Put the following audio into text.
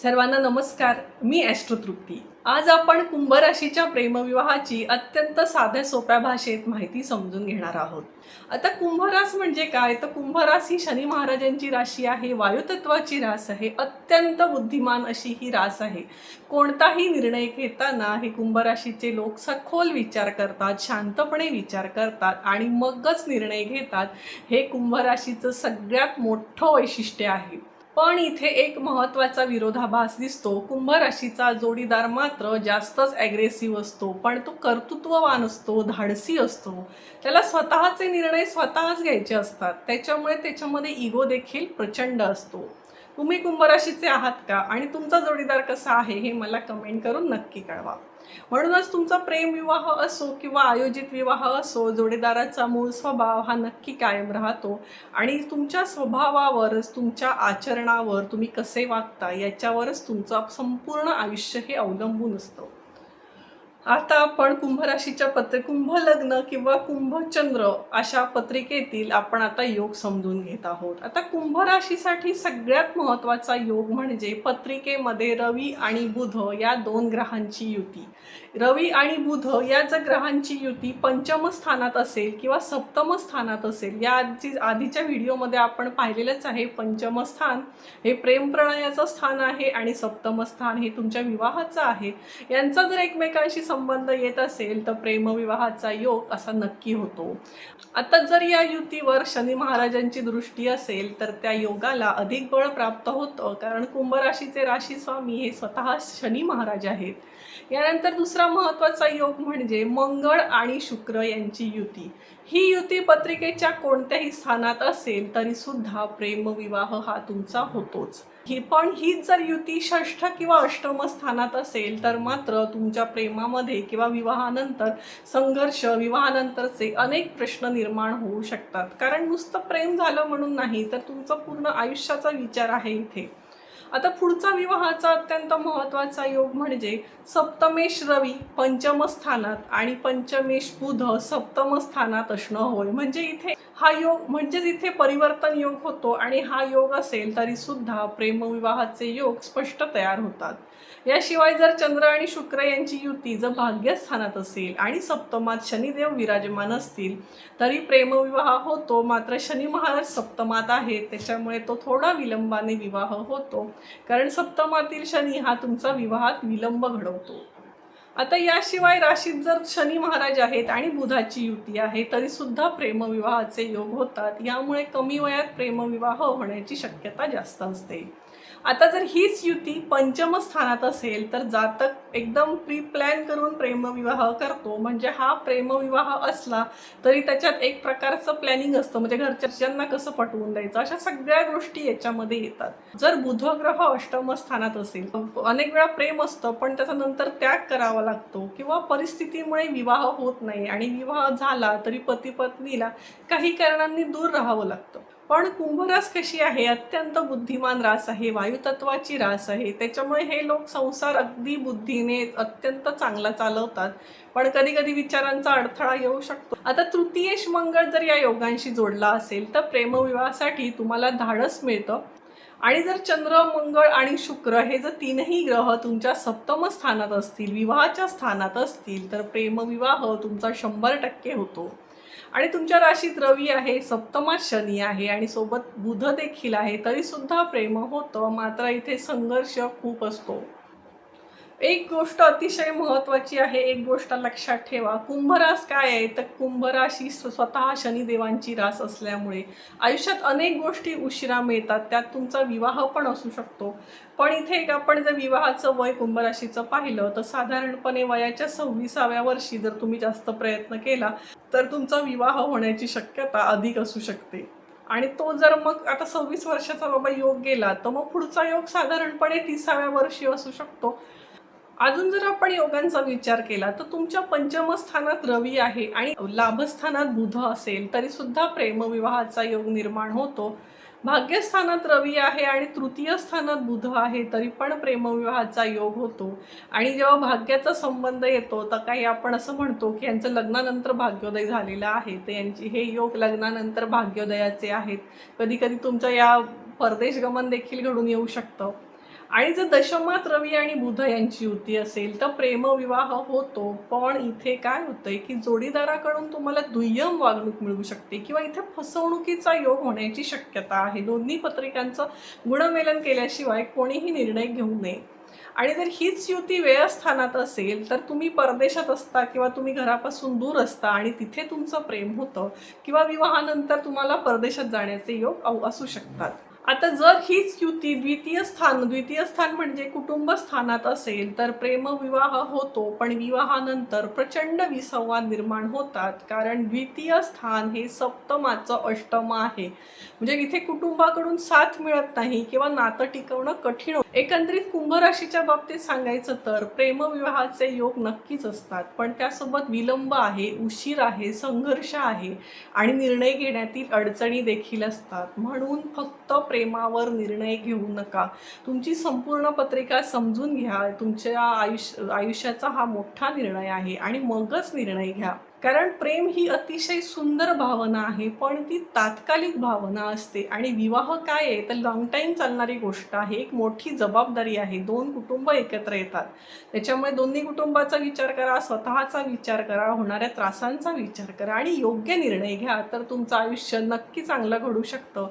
सर्वांना नमस्कार. मी ॲस्ट्रोतृप्ती. आज आपण कुंभ राशीच्या प्रेमविवाहाची अत्यंत साध्या सोप्या भाषेत माहिती समजून घेणार आहोत. आता कुंभ रास म्हणजे काय? तर कुंभ रास ही शनी महाराजांची राशी आहे, वायुतत्वाची रास आहे, अत्यंत बुद्धिमान अशी ही रास आहे. कोणताही निर्णय घेताना हे कुंभ राशीचे लोक सखोल विचार करतात, शांतपणे विचार करतात आणि मगच निर्णय घेतात. हे कुंभ राशीचं सगळ्यात मोठं वैशिष्ट्य आहे. पण इथे एक महत्त्वाचा विरोधाभास दिसतो. कुंभ राशीचा जोडीदार मात्र जास्तच ॲग्रेसिव्ह असतो, पण तो कर्तृत्ववान असतो, धाडसी असतो. त्याला स्वतःचे निर्णय स्वतःच घ्यायचे असतात. त्याच्यामुळे त्याच्यामध्ये इगो देखील प्रचंड असतो. तुम्ही कुंभ राशीचे आहात का आणि तुमचा जोडीदार कसा आहे हे मला कमेंट करून नक्की कळवा. म्हणूनच तुमचा प्रेम विवाह असो किंवा आयोजित विवाह असो, जोडीदाराचा मूळ स्वभाव हा नक्की कायम राहतो आणि तुमच्या स्वभावावरच, तुमच्या आचरणावर तुम्ही कसे वागता याच्यावरच तुमचं संपूर्ण आयुष्य हे अवलंबून असतं. आता आपण कुंभ राशीच्या कुंभ लग्न किंवा कुंभ चंद्र अशा पत्रिकेतील आपण आता योग समजून घेत आहोत. आता कुंभ राशीसाठी सगळ्यात महत्त्वाचा योग म्हणजे पत्रिकेमध्ये रवी आणि बुध या दोन ग्रहांची युती. रवी आणि बुध या जर ग्रहांची युती पंचम स्थानात असेल किंवा सप्तम स्थानात असेल, या आधीच्या व्हिडिओमध्ये आपण पाहिलेलंच आहे. पंचम स्थान हे प्रेम प्रणयाचं स्थान आहे आणि सप्तम स्थान हे तुमच्या विवाहाचं आहे. यांचा जर एकमेकांशी संबंध येत असेल तर प्रेमविवाहाचा योग असा नक्की होतो. आता जर या युतीवर शनी महाराजांची दृष्टी असेल तर त्या योगाला अधिक बळ प्राप्त होतं, कारण कुंभ राशीचे राशी स्वामी हे स्वतः शनी महाराज आहेत. यानंतर दुसरा महत्त्वाचा योग म्हणजे मंगळ आणि शुक्र यांची युती. ही युती पत्रिकेच्या कोणत्याही स्थानात असेल तरी सुद्धा प्रेमविवाह हा तुमचा होतोच. हीच जर युती षष्ठ किंवा अष्टम स्थानात असेल तर मात्र तुमच्या प्रेमामध्ये किंवा विवाहानंतर संघर्ष, विवाहानंतरचे अनेक प्रश्न निर्माण होऊ शकतात. कारण नुसतं प्रेम झालं म्हणून नाही, तर तुमचा पूर्ण आयुष्याचा विचार आहे इथे. आता पुढचा विवाहाचा अत्यंत महत्त्वाचा योग म्हणजे सप्तमेश रवी पंचम स्थानात आणि पंचमेश बुध सप्तम स्थानात असणं होय. म्हणजे इथे हा योग म्हणजेच इथे परिवर्तन योग होतो आणि हा योग असेल तरी सुद्धा प्रेमविवाहाचे योग स्पष्ट तयार होतात. याशिवाय जर चंद्र आणि शुक्र यांची युती जर भाग्यस्थानात असेल आणि सप्तमात शनिदेव विराजमान असतील तरी प्रेमविवाह होतो. मात्र शनी महाराज सप्तमात आहेत, त्याच्यामुळे तो थोडा विलंबाने विवाह होतो, कारण सप्तमातील शनी हा तुमचा विवाहात विलंब घडवतो. आता याशिवाय राशीत जर शनी महाराज आहेत आणि बुधाची युती आहे तरी सुद्धा प्रेमविवाहाचे योग होतात. यामुळे कमी वयात प्रेमविवाह होण्याची शक्यता जास्त असते. आता जर हीच युती पंचम स्थानात असेल तर जातक एकदम प्री प्लॅन करून प्रेमविवाह करतो. म्हणजे हा प्रेमविवाह असला तरी त्याच्यात एक प्रकारचं प्लॅनिंग असतं, म्हणजे घरच्यांना कसं पटवून द्यायचं, अशा सगळ्या गोष्टी याच्यामध्ये येतात. जर बुध ग्रह अष्टम स्थानात असेल, अनेक वेळा प्रेम असतं पण त्याचा नंतर त्याग करावा लागतो किंवा परिस्थितीमुळे विवाह होत नाही आणि विवाह झाला तरी पती पत्नीला काही कारणांनी दूर राहावं लागतं. पण कुंभ रास कशी आहे? अत्यंत बुद्धिमान रास आहे, वायुतत्वाची रास आहे. त्याच्यामुळे हे लोक संसार अगदी बुद्धीने अत्यंत चांगला चालवतात. पण कधी कधी विचारांचा अडथळा येऊ शकतो. आता तृतीयेश मंगळ जर या योगांशी जोडला असेल तर प्रेमविवाहासाठी तुम्हाला धाडस मिळतं. आणि जर चंद्र, मंगळ आणि शुक्र हे जर तीनही ग्रह तुमच्या सप्तम स्थानात असतील, विवाहाच्या स्थानात असतील, तर प्रेमविवाह तुमचा 100% होतो. आणि तुमच्या राशीत रवी आहे, सप्तमात शनी आहे आणि सोबत बुध देखील आहे, तरी सुद्धा प्रेम होतं. मात्र इथे संघर्ष खूप असतो. एक गोष्ट अतिशय महत्त्वाची आहे, एक गोष्ट लक्षात ठेवा. कुंभ रास काय आहे? तर कुंभ राशी स्वतः शनिदेवांची रास असल्यामुळे आयुष्यात अनेक गोष्टी उशिरा मिळतात. त्यात तुमचा विवाह पण असू शकतो. पण इथे एक आपण जर विवाहाचं वय कुंभ राशीचं पाहिलं तर साधारणपणे वयाच्या 26व्या वर्षी जर तुम्ही जास्त प्रयत्न केला तर तुमचा विवाह होण्याची शक्यता अधिक असू शकते. आणि तो जर मग आता 26 वर्षाचा बाबा योग गेला तर मग पुढचा योग साधारणपणे 30व्या वर्षी असू शकतो. अजून जर आपण योगांचा विचार केला तर तुमच्या पंचम स्थानात रवी आहे आणि लाभस्थानात बुध असेल तरी सुद्धा प्रेमविवाहाचा योग निर्माण होतो. भाग्यस्थानात रवी आहे आणि तृतीय स्थानात बुध आहे तरी पण प्रेमविवाहाचा योग होतो. आणि जेव्हा भाग्याचा संबंध येतो तर काही आपण असं म्हणतो की यांचं लग्नानंतर भाग्योदय झालेलं आहे, तर यांची हे योग लग्नानंतर भाग्योदयाचे आहेत. कधी कधी तुमचं या परदेश गमन देखील घडून येऊ शकतं. आणि जर दशमात रवी आणि बुध यांची युती असेल तर प्रेमविवाह होतो, पण इथे काय होतंय की जोडीदाराकडून तुम्हाला दुय्यम वागणूक मिळू शकते किंवा इथे फसवणुकीचा योग होण्याची शक्यता आहे. दोन्ही पत्रिकांचं गुणमेलन केल्याशिवाय कोणीही निर्णय घेऊ नये. आणि जर हीच युती व्ययस्थानात असेल तर तुम्ही परदेशात असता किंवा तुम्ही घरापासून दूर असता आणि तिथे तुमचं प्रेम होतं किंवा विवाहानंतर तुम्हाला परदेशात जाण्याचे योग असू शकतात. आता जर हीच युती द्वितीय स्थान म्हणजे कुटुंब स्थानात असेल तर प्रेमविवाह होतो, पण विवाहानंतर प्रचंड विसंवाद निर्माण होतात, कारण द्वितीय स्थान हे सप्तमाचं अष्टम आहे. म्हणजे इथे कुटुंबाकडून साथ मिळत नाही किंवा नातं टिकवणं कठीण होतं. एकंदरीत कुंभ राशीच्या बाबतीत सांगायचं तर प्रेमविवाहाचे योग नक्कीच असतात, पण त्यासोबत विलंब आहे, उशीर आहे, संघर्ष आहे आणि निर्णय घेण्यातील अडचणी देखील असतात. म्हणून फक्त प्रेमावर निर्णय घेऊ नका. तुमची संपूर्ण पत्रिका समजून घ्या. तुमच्या आयुष्याचा हा मोठा निर्णय आहे आणि मगच निर्णय घ्या. कारण प्रेम ही अतिशय सुंदर भावना आहे, पण ती तात्कालिक भावना असते आणि विवाह काय आहे तर लॉंग टाईम चालणारी गोष्ट आहे. एक मोठी जबाबदारी आहे. दोन कुटुंब एकत्र येतात. त्याच्यामुळे दोन्ही कुटुंबाचा विचार करा, स्वतःचा विचार करा, होणाऱ्या त्रासांचा विचार करा आणि योग्य निर्णय घ्या, तर तुमचं आयुष्य नक्की चांगलं घडू शकतं.